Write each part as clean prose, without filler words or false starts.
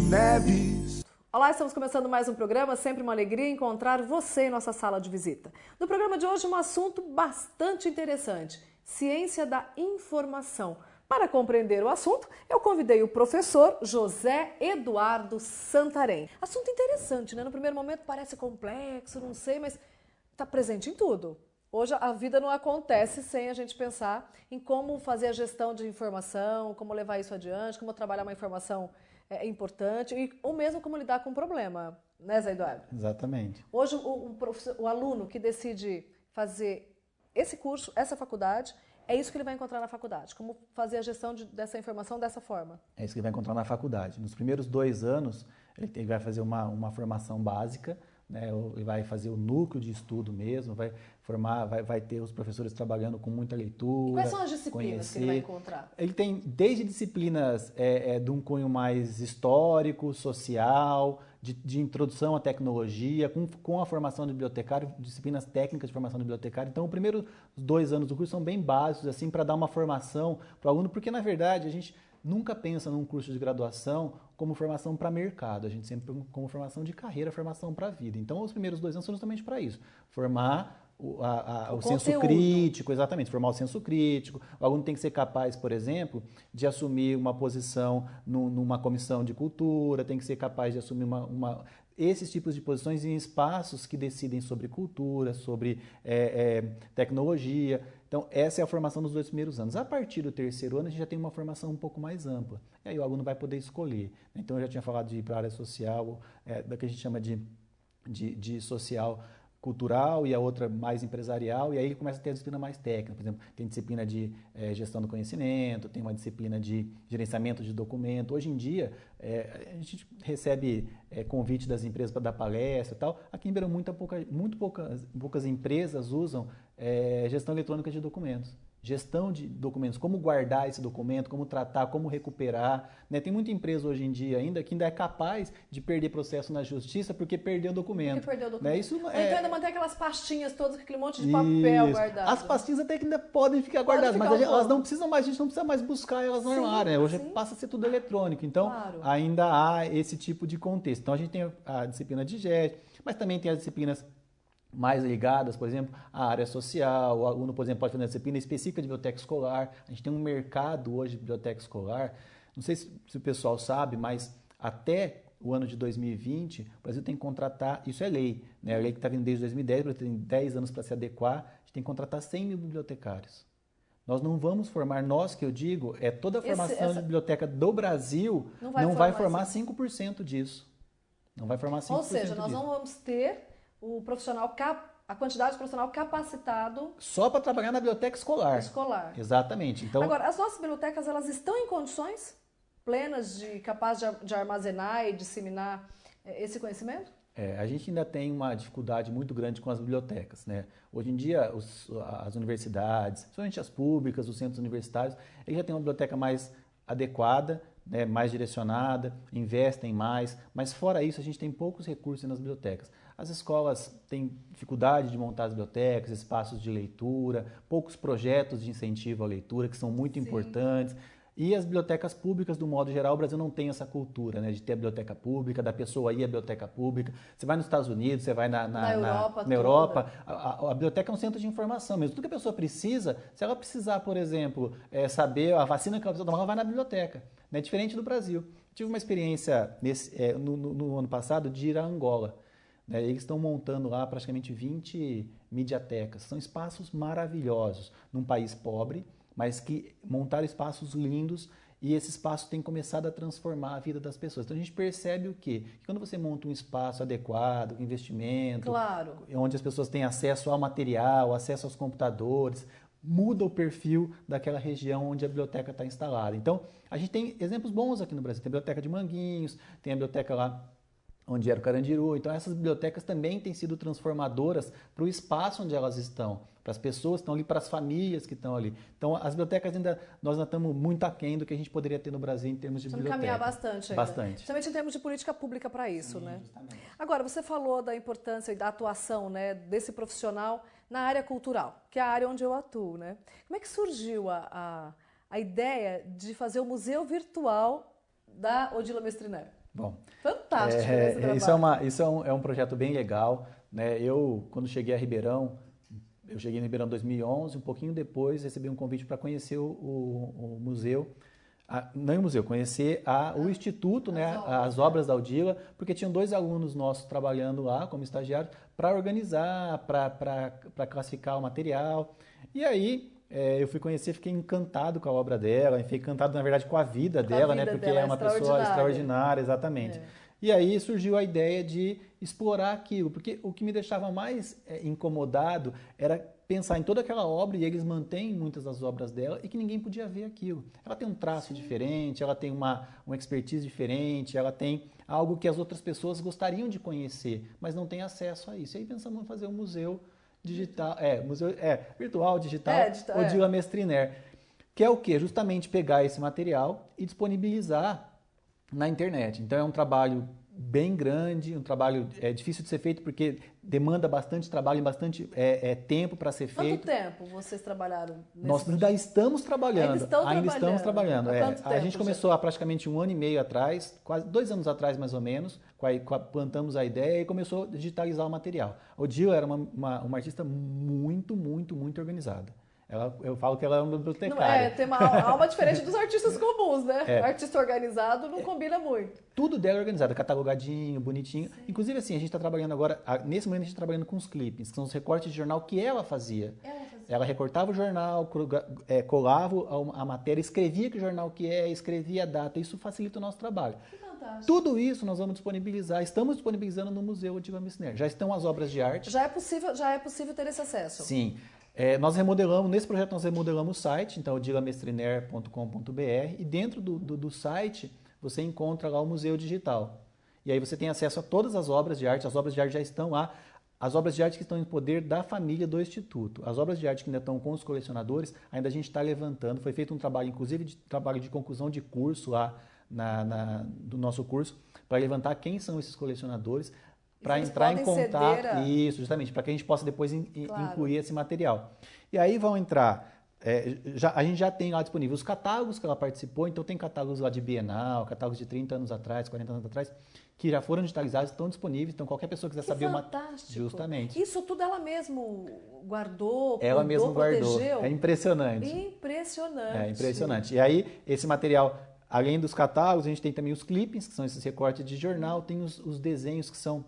Neves. Olá, estamos começando mais um programa, sempre uma alegria encontrar você em nossa sala de visita. No programa de hoje, um assunto bastante interessante, ciência da informação. Para compreender o assunto, eu convidei o professor José Eduardo Santarém. Assunto interessante, né? No primeiro momento parece complexo, não sei, mas está presente em tudo. Hoje a vida não acontece sem a gente pensar em como fazer a gestão de informação, como levar isso adiante, como trabalhar uma informação importante ou mesmo como lidar com um problema, né, Zé Eduardo? Exatamente. Hoje o aluno que decide fazer esse curso, essa faculdade, é isso que ele vai encontrar na faculdade, como fazer a gestão dessa informação dessa forma. É isso que ele vai encontrar na faculdade. Nos primeiros 2 anos, ele vai fazer uma formação básica, né? Ele vai fazer o núcleo de estudo mesmo, vai ter os professores trabalhando com muita leitura. E quais são as disciplinas que ele vai encontrar? Ele tem desde disciplinas de um cunho mais histórico, social, de introdução à tecnologia, com a formação de bibliotecário, disciplinas técnicas de formação de bibliotecário. Então, os primeiros 2 anos do curso são bem básicos, assim, para dar uma formação para o aluno, porque, na verdade, a gente nunca pensa num curso de graduação como formação para mercado, a gente sempre como formação de carreira, formação para a vida. Então, os primeiros 2 anos são justamente para isso, formar o senso crítico, exatamente, formar o senso crítico. O aluno tem que ser capaz, por exemplo, de assumir uma posição numa comissão de cultura, tem que ser capaz de assumir esses tipos de posições em espaços que decidem sobre cultura, sobre tecnologia. Então, essa é a formação dos 2 primeiros anos. A partir do 3º ano, a gente já tem uma formação um pouco mais ampla. E aí o aluno vai poder escolher. Então, eu já tinha falado de ir para a área social, da que a gente chama de social cultural e a outra mais empresarial, e aí começa a ter a disciplina mais técnica. Por exemplo, tem disciplina de gestão do conhecimento, tem uma disciplina de gerenciamento de documento. Hoje em dia, a gente recebe convite das empresas para dar palestra e tal. Aqui em Ribeirão, muito poucas empresas usam gestão eletrônica de documentos. Gestão de documentos, como guardar esse documento, como tratar, como recuperar. Né? Tem muita empresa hoje em dia ainda que ainda é capaz de perder processo na justiça porque perdeu o documento. Né? Isso então ainda mantém aquelas pastinhas todas, aquele monte de papel guardado. As pastinhas até que ainda podem ficar guardadas, mas elas não precisam mais, a gente não precisa mais buscar elas no armário. Né? Hoje passa a ser tudo eletrônico, então ainda há esse tipo de contexto. Então a gente tem a disciplina de GED, mas também tem as disciplinas mais ligadas, por exemplo, à área social. O aluno, por exemplo, pode fazer uma disciplina específica de biblioteca escolar. A gente tem um mercado hoje de biblioteca escolar. Não sei se o pessoal sabe, mas até o ano de 2020, o Brasil tem que contratar, isso é lei, né? A lei que está vindo desde 2010, o Brasil tem 10 anos para se adequar, a gente tem que contratar 100 mil bibliotecários. Nós não vamos formar, nós que eu digo, toda a formação de biblioteca do Brasil não vai formar 5% disso. Não vai formar 5% disso. Ou seja, nós não vamos ter a quantidade de profissional capacitado só para trabalhar na biblioteca escolar. Exatamente. Então, agora, as nossas bibliotecas, elas estão em condições plenas capazes de armazenar e disseminar esse conhecimento? A gente ainda tem uma dificuldade muito grande com as bibliotecas, né? Hoje em dia, as universidades, principalmente as públicas, os centros universitários, eles já têm uma biblioteca mais adequada, né, mais direcionada, investem mais, mas fora isso a gente tem poucos recursos nas bibliotecas. As escolas têm dificuldade de montar as bibliotecas, espaços de leitura, poucos projetos de incentivo à leitura que são muito importantes. E as bibliotecas públicas, do modo geral, o Brasil não tem essa cultura, né, de ter a biblioteca pública, da pessoa ir à biblioteca pública. Você vai nos Estados Unidos, você vai na Europa, a biblioteca é um centro de informação mesmo. Tudo que a pessoa precisa, se ela precisar, por exemplo, saber a vacina que ela precisa tomar, ela vai na biblioteca. Né, diferente do Brasil. Tive uma experiência no ano passado de ir a Angola. Né, eles estão montando lá praticamente 20 mediatecas. São espaços maravilhosos, num país pobre, mas que montaram espaços lindos e esse espaço tem começado a transformar a vida das pessoas. Então a gente percebe o quê? Que quando você monta um espaço adequado, com investimento, onde as pessoas têm acesso ao material, acesso aos computadores, muda o perfil daquela região onde a biblioteca está instalada. Então, a gente tem exemplos bons aqui no Brasil. Tem a biblioteca de Manguinhos, tem a biblioteca lá onde era o Carandiru. Então, essas bibliotecas também têm sido transformadoras para o espaço onde elas estão, para as pessoas que estão ali, para as famílias que estão ali. Então, as bibliotecas nós ainda estamos muito aquém do que a gente poderia ter no Brasil em termos de biblioteca. Caminhar bastante ainda. Bastante. Principalmente em termos de política pública para isso, né? Justamente. Agora, você falou da importância e da atuação, né, desse profissional na área cultural, que é a área onde eu atuo, né? Como é que surgiu a ideia de fazer o museu virtual da Odila Mestriné? Bom, Fantástico esse trabalho. isso é um projeto bem legal, né? Quando cheguei a Ribeirão, eu cheguei em Ribeirão em 2011, um pouquinho depois recebi um convite para conhecer o museu, não o museu, conhecer o Instituto, né, as obras da Udila, porque tinham 2 alunos nossos trabalhando lá como estagiários para organizar, para classificar o material. E aí eu fui conhecer, fiquei encantado com a obra dela, fiquei encantado, na verdade, com a vida dela, né, porque ela é uma pessoa extraordinária, exatamente. E aí surgiu a ideia de explorar aquilo, porque o que me deixava mais incomodado era pensar em toda aquela obra, e eles mantêm muitas das obras dela, e que ninguém podia ver aquilo. Ela tem um traço diferente, ela tem uma expertise diferente, ela tem algo que as outras pessoas gostariam de conhecer, mas não tem acesso a isso. E aí pensamos em fazer um museu digital, virtual, digital, Odila Mestriner, que é o quê? Justamente pegar esse material e disponibilizar na internet. Então é um trabalho bem grande, um trabalho difícil de ser feito porque demanda bastante trabalho e bastante tempo para ser feito. Quanto tempo vocês trabalharam? Nós ainda estamos trabalhando. Ainda estamos trabalhando. A gente começou há praticamente 1 ano e meio atrás, quase 2 anos atrás mais ou menos, plantamos a ideia e começou a digitalizar o material. A Odila era uma artista muito, muito, muito organizada. Eu falo que ela é uma bibliotecária. Tem uma alma diferente dos artistas comuns, né? Artista organizado não combina muito. Tudo dela é organizado, catalogadinho, bonitinho. Sim. Inclusive, assim, a gente está trabalhando agora, nesse momento a gente está trabalhando com os clippings, que são os recortes de jornal que ela fazia. Ela recortava o jornal, colava a matéria, escrevia que jornal que escrevia a data. Isso facilita o nosso trabalho. Que fantástico. Tudo isso nós vamos disponibilizar, estamos disponibilizando no Museu Odila Mestriner. Já estão as obras de arte. Já é possível ter esse acesso? Sim. Nesse projeto nós remodelamos o site, então odilamestriner.com.br, e dentro do site você encontra lá o Museu Digital. E aí você tem acesso a todas as obras de arte já estão lá, as obras de arte que estão em poder da família do Instituto. As obras de arte que ainda estão com os colecionadores, ainda a gente está levantando, foi feito um trabalho, inclusive trabalho de conclusão de curso lá do nosso curso, para levantar quem são esses colecionadores, para entrar em contato, isso, justamente, para que a gente possa depois incluir esse material. E aí vão entrar, a gente já tem lá disponível os catálogos que ela participou, então tem catálogos lá de Bienal, catálogos de 30 anos atrás, 40 anos atrás, que já foram digitalizados, estão disponíveis, então qualquer pessoa que quiser saber fantástico. Justamente. Isso tudo ela mesmo guardou, ela mesma guardou. Protegeu? É impressionante. Impressionante. É impressionante. E aí, esse material, além dos catálogos, a gente tem também os clippings, que são esses recortes de jornal, tem os desenhos que são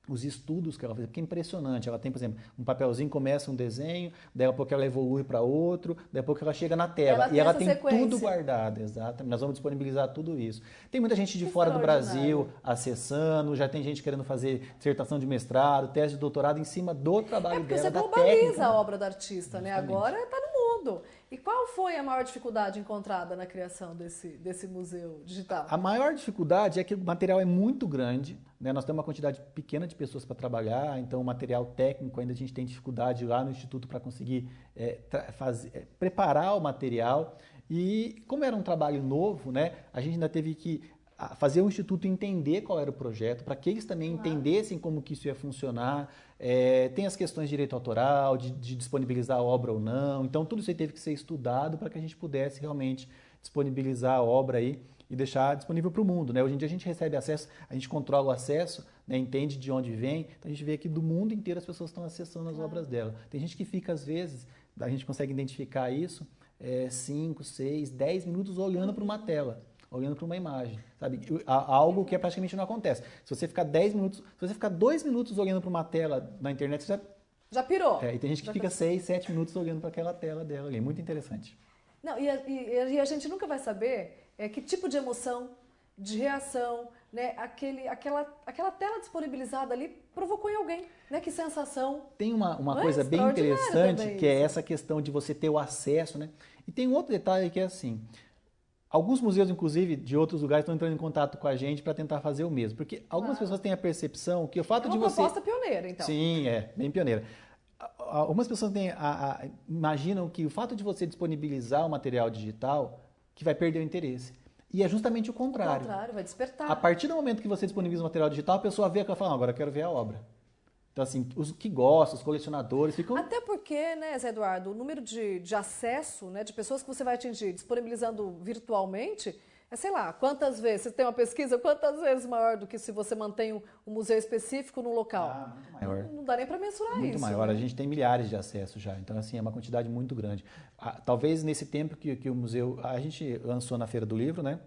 os estudos que ela fez, porque é impressionante. Ela tem, por exemplo, um papelzinho, começa um desenho, daí a pouco ela evolui para outro, daí a pouco ela chega na tela. E ela tem tudo guardado, exatamente. Nós vamos disponibilizar tudo isso. Tem muita gente de fora do Brasil acessando, já tem gente querendo fazer dissertação de mestrado, tese de doutorado em cima do trabalho dela, da técnica. Porque você globaliza a obra do artista, né? Agora está no mundo. E qual foi a maior dificuldade encontrada na criação desse museu digital? A maior dificuldade é que o material é muito grande, né? Nós temos uma quantidade pequena de pessoas para trabalhar, então o material técnico ainda a gente tem dificuldade lá no Instituto para conseguir preparar o material. E como era um trabalho novo, né, a gente ainda teve que fazer o Instituto entender qual era o projeto, para que eles também entendessem como que isso ia funcionar. Tem as questões de direito autoral, de disponibilizar a obra ou não. Então, tudo isso aí teve que ser estudado para que a gente pudesse realmente disponibilizar a obra aí e deixar disponível para o mundo, né? Hoje em dia a gente recebe acesso, a gente controla o acesso, né, entende de onde vem, então a gente vê que do mundo inteiro as pessoas estão acessando as obras dela. Tem gente que fica, às vezes, a gente consegue identificar isso, 5, 6, 10 minutos olhando para uma tela, olhando para uma imagem, sabe? Algo que praticamente não acontece. Se você ficar 10 minutos, se você ficar 2 minutos olhando para uma tela na internet, você já pirou. E tem gente que fica 6, 7 minutos olhando para aquela tela dela ali. Muito interessante. Não, e a gente nunca vai saber que tipo de emoção, de reação, né, aquela tela disponibilizada ali provocou em alguém, né? Que sensação. Tem uma coisa bem interessante, que é essa questão de você ter o acesso, né? E tem um outro detalhe que é assim, alguns museus, inclusive, de outros lugares estão entrando em contato com a gente para tentar fazer o mesmo, porque algumas pessoas têm a percepção que o fato de você... É uma proposta pioneira, então. Sim, bem pioneira. Algumas pessoas imaginam que o fato de você disponibilizar o material digital que vai perder o interesse. E é justamente o contrário. Vai despertar. A partir do momento que você disponibiliza o material digital, a pessoa vê aquilo e fala, agora eu quero ver a obra. Então, assim, os que gostam, os colecionadores ficam... Até porque, né, Zé Eduardo, o número de acesso, né, de pessoas que você vai atingir disponibilizando virtualmente sei lá, quantas vezes, você tem uma pesquisa, quantas vezes maior do que se você mantém um museu específico no local? Muito maior. Não dá nem para mensurar isso. Muito maior, né? a gente tem milhares de acessos já, então assim, é uma quantidade muito grande. Talvez nesse tempo que o museu, a gente lançou na Feira do Livro, né,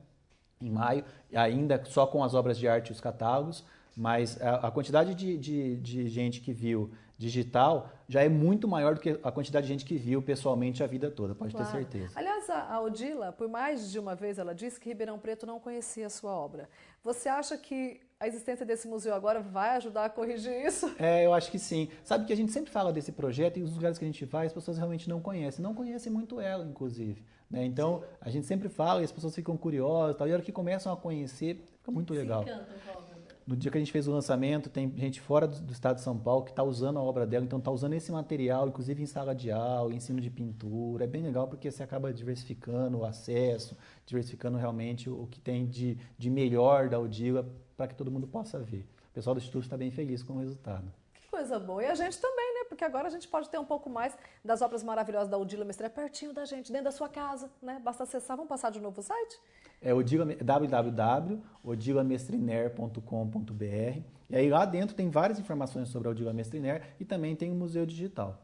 em maio, ainda só com as obras de arte e os catálogos, mas a quantidade de gente que viu digital já é muito maior do que a quantidade de gente que viu pessoalmente a vida toda, pode ter certeza. Aliás, a Odila, por mais de uma vez, ela disse que Ribeirão Preto não conhecia a sua obra. Você acha que a existência desse museu agora vai ajudar a corrigir isso? Eu acho que sim. Sabe que a gente sempre fala desse projeto e os lugares que a gente vai, as pessoas realmente não conhecem muito ela, inclusive. Né? Então, a gente sempre fala e as pessoas ficam curiosas, tal, e a hora que começam a conhecer, fica muito legal. Se encantam com a obra. No dia que a gente fez o lançamento, tem gente fora do estado de São Paulo que está usando a obra dela, então está usando esse material, inclusive em sala de aula, ensino de pintura. É bem legal porque você acaba diversificando o acesso, diversificando realmente o que tem de melhor da Odila para que todo mundo possa ver. O pessoal do Instituto está bem feliz com o resultado. Que coisa boa. E a gente também, né? Porque agora a gente pode ter um pouco mais das obras maravilhosas da Odila Mestriner pertinho da gente, dentro da sua casa, né? Basta acessar. Vamos passar de novo o site? www.odilamestriner.com.br. E aí lá dentro tem várias informações sobre a Odila Mestriner e também tem o Museu Digital.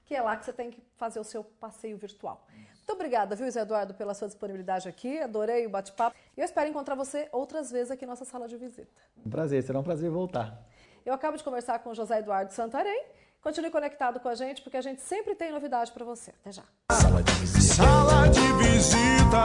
Que é lá que você tem que fazer o seu passeio virtual. Muito obrigada, viu, Zé Eduardo, pela sua disponibilidade aqui. Adorei o bate-papo. E eu espero encontrar você outras vezes aqui na nossa sala de visita. Um prazer, será um prazer voltar. Eu acabo de conversar com o José Eduardo Santarém. Continue conectado com a gente, porque a gente sempre tem novidade para você. Até já. Sala de visita.